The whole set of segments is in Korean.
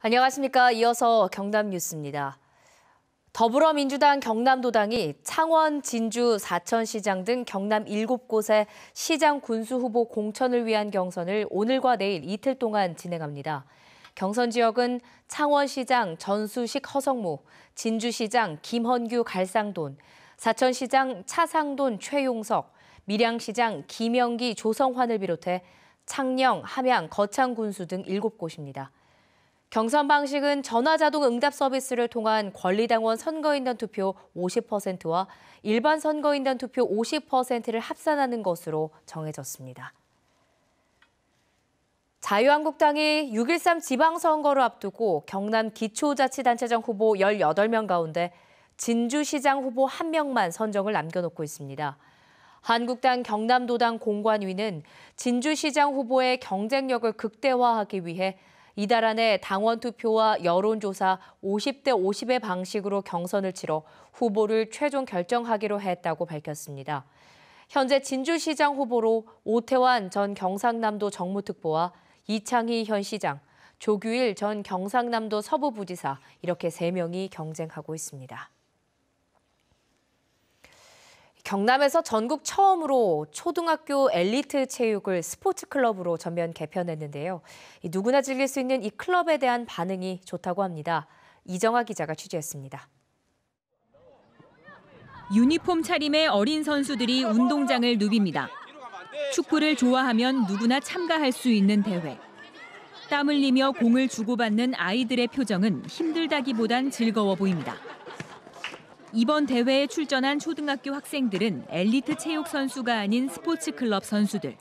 안녕하십니까. 이어서 경남 뉴스입니다. 더불어민주당 경남도당이 창원, 진주, 사천시장 등 경남 7곳의 시장 군수 후보 공천을 위한 경선을 오늘과 내일 이틀 동안 진행합니다. 경선 지역은 창원시장 전수식 허성무, 진주시장 김헌규 갈상돈, 사천시장 차상돈 최용석, 밀양시장 김영기 조성환을 비롯해 창녕, 함양, 거창 군수 등 7곳입니다. 경선 방식은 전화자동 응답 서비스를 통한 권리당원 선거인단 투표 50%와 일반 선거인단 투표 50%를 합산하는 것으로 정해졌습니다. 자유한국당이 6.13 지방선거를 앞두고 경남 기초자치단체장 후보 18명 가운데 진주시장 후보 1명만 선정을 남겨놓고 있습니다. 한국당 경남도당 공관위는 진주시장 후보의 경쟁력을 극대화하기 위해 이달 안에 당원 투표와 여론조사 50대 50의 방식으로 경선을 치러 후보를 최종 결정하기로 했다고 밝혔습니다. 현재 진주시장 후보로 오태환 전 경상남도 정무특보와 이창희 현 시장, 조규일 전 경상남도 서부부지사 이렇게 3명이 경쟁하고 있습니다. 경남에서 전국 처음으로 초등학교 엘리트 체육을 스포츠 클럽으로 전면 개편했는데요. 누구나 즐길 수 있는 이 클럽에 대한 반응이 좋다고 합니다. 이정아 기자가 취재했습니다. 유니폼 차림의 어린 선수들이 운동장을 누빕니다. 축구를 좋아하면 누구나 참가할 수 있는 대회. 땀 흘리며 공을 주고받는 아이들의 표정은 힘들다기보단 즐거워 보입니다. 이번 대회에 출전한 초등학교 학생들은 엘리트 체육 선수가 아닌 스포츠 클럽 선수들.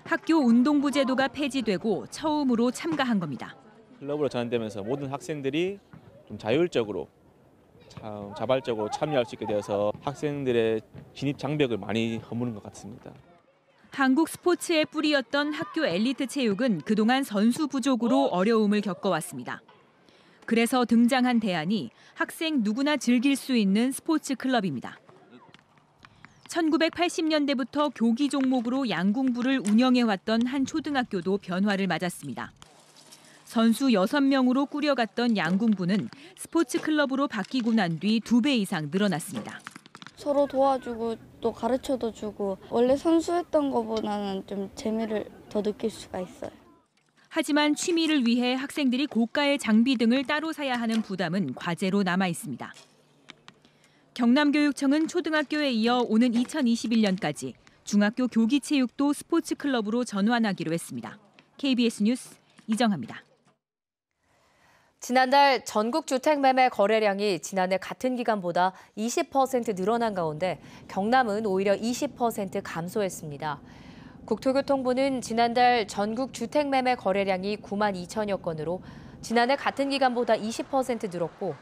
학교 운동부 제도가 폐지되고 처음으로 참가한 겁니다. 클럽으로 전환되면서 모든 학생들이 좀 자율적으로, 자발적으로 참여할 수 있게 되어서 학생들의 진입 장벽을 많이 허무는 것 같습니다. 한국 스포츠의 뿌리였던 학교 엘리트 체육은 그동안 선수 부족으로 어려움을 겪어왔습니다. 그래서 등장한 대안이 학생 누구나 즐길 수 있는 스포츠 클럽입니다. 1980년대부터 교기 종목으로 양궁부를 운영해왔던 한 초등학교도 변화를 맞았습니다. 선수 6명으로 꾸려갔던 양궁부는 스포츠 클럽으로 바뀌고 난 뒤 2배 이상 늘어났습니다. 서로 도와주고 또 가르쳐도 주고 원래 선수했던 것보다는 좀 재미를 더 느낄 수가 있어요. 하지만 취미를 위해 학생들이 고가의 장비 등을 따로 사야 하는 부담은 과제로 남아 있습니다. 경남교육청은 초등학교에 이어 오는 2021년까지 중학교 교기체육도 스포츠 클럽으로 전환하기로 했습니다. KBS 뉴스 이정아입니다. 지난달 전국 주택 매매 거래량이 지난해 같은 기간보다 20% 늘어난 가운데 경남은 오히려 20% 감소했습니다. 국토교통부는 지난달 전국 주택 매매 거래량이 9만 2천여 건으로 지난해 같은 기간보다 20% 늘었고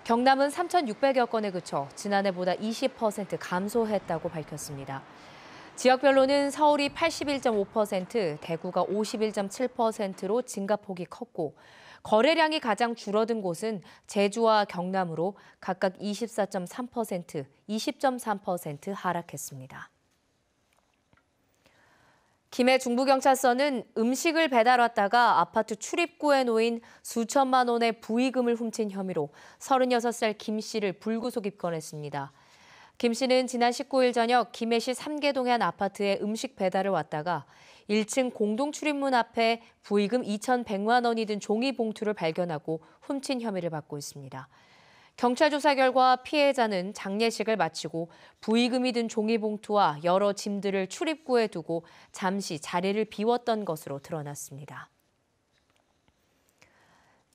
경남은 3,600여 건에 그쳐 지난해보다 20% 감소했다고 밝혔습니다. 지역별로는 서울이 81.5%, 대구가 51.7%로 증가폭이 컸고 거래량이 가장 줄어든 곳은 제주와 경남으로 각각 24.3%, 20.3% 하락했습니다. 김해 중부경찰서는 음식을 배달 왔다가 아파트 출입구에 놓인 수천만 원의 부의금을 훔친 혐의로 36살 김 씨를 불구속 입건했습니다. 김 씨는 지난 19일 저녁 김해시 삼계동의 한 아파트에 음식 배달을 왔다가 1층 공동 출입문 앞에 부의금 2,100만 원이 든 종이 봉투를 발견하고 훔친 혐의를 받고 있습니다. 경찰 조사 결과 피해자는 장례식을 마치고 부의금이 든 종이봉투와 여러 짐들을 출입구에 두고 잠시 자리를 비웠던 것으로 드러났습니다.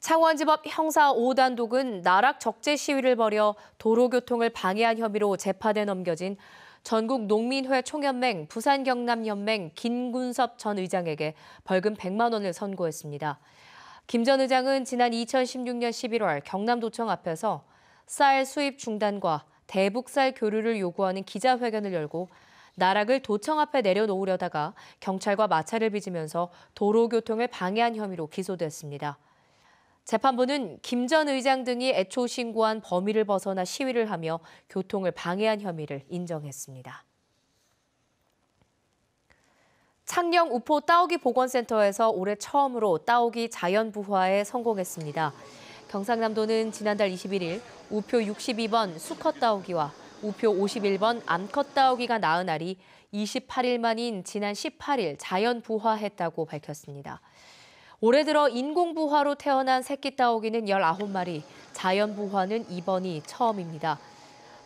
창원지법 형사 5단독은 나락 적재 시위를 벌여 도로교통을 방해한 혐의로 재판에 넘겨진 전국농민회 총연맹, 부산경남연맹 김군섭 전 의장에게 벌금 100만 원을 선고했습니다. 김 전 의장은 지난 2016년 11월 경남도청 앞에서 쌀 수입 중단과 대북쌀 교류를 요구하는 기자회견을 열고 나락을 도청 앞에 내려놓으려다가 경찰과 마찰을 빚으면서 도로교통을 방해한 혐의로 기소됐습니다. 재판부는 김 전 의장 등이 애초 신고한 범위를 벗어나 시위를 하며 교통을 방해한 혐의를 인정했습니다. 창녕 우포 따오기 보건센터에서 올해 처음으로 따오기 자연 부화에 성공했습니다. 경상남도는 지난달 21일 우표 62번 수컷 따오기와 우표 51번 암컷 따오기가 낳은 알이 28일 만인 지난 18일 자연 부화했다고 밝혔습니다. 올해 들어 인공 부화로 태어난 새끼 따오기는 19마리, 자연 부화는 이번이 처음입니다.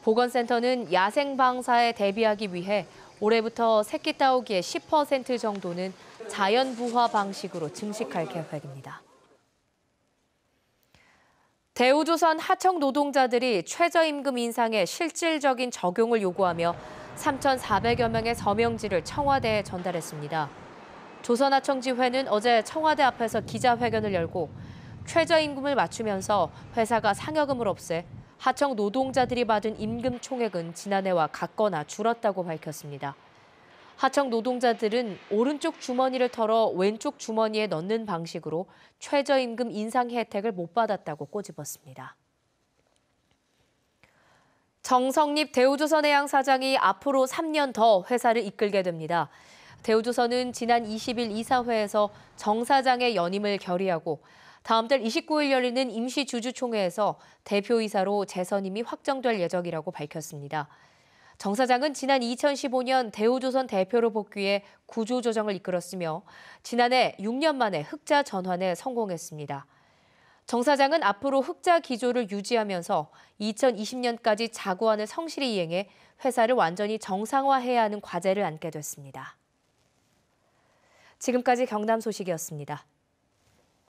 보건센터는 야생 방사에 대비하기 위해 올해부터 새끼 따오기의 10% 정도는 자연 부화 방식으로 증식할 계획입니다. 대우조선 하청 노동자들이 최저임금 인상의 실질적인 적용을 요구하며 3,400여 명의 서명지를 청와대에 전달했습니다. 조선하청지회는 어제 청와대 앞에서 기자회견을 열고 최저임금을 맞추면서 회사가 상여금을 없애 하청 노동자들이 받은 임금 총액은 지난해와 같거나 줄었다고 밝혔습니다. 하청 노동자들은 오른쪽 주머니를 털어 왼쪽 주머니에 넣는 방식으로 최저임금 인상 혜택을 못 받았다고 꼬집었습니다. 정성립 대우조선해양 사장이 앞으로 3년 더 회사를 이끌게 됩니다. 대우조선은 지난 20일 이사회에서 정 사장의 연임을 결의하고 다음 달 29일 열리는 임시주주총회에서 대표이사로 재선임이 확정될 예정이라고 밝혔습니다. 정 사장은 지난 2015년 대우조선 대표로 복귀해 구조조정을 이끌었으며 지난해 6년 만에 흑자 전환에 성공했습니다. 정 사장은 앞으로 흑자 기조를 유지하면서 2020년까지 자구안을 성실히 이행해 회사를 완전히 정상화해야 하는 과제를 안게 됐습니다. 지금까지 경남 소식이었습니다.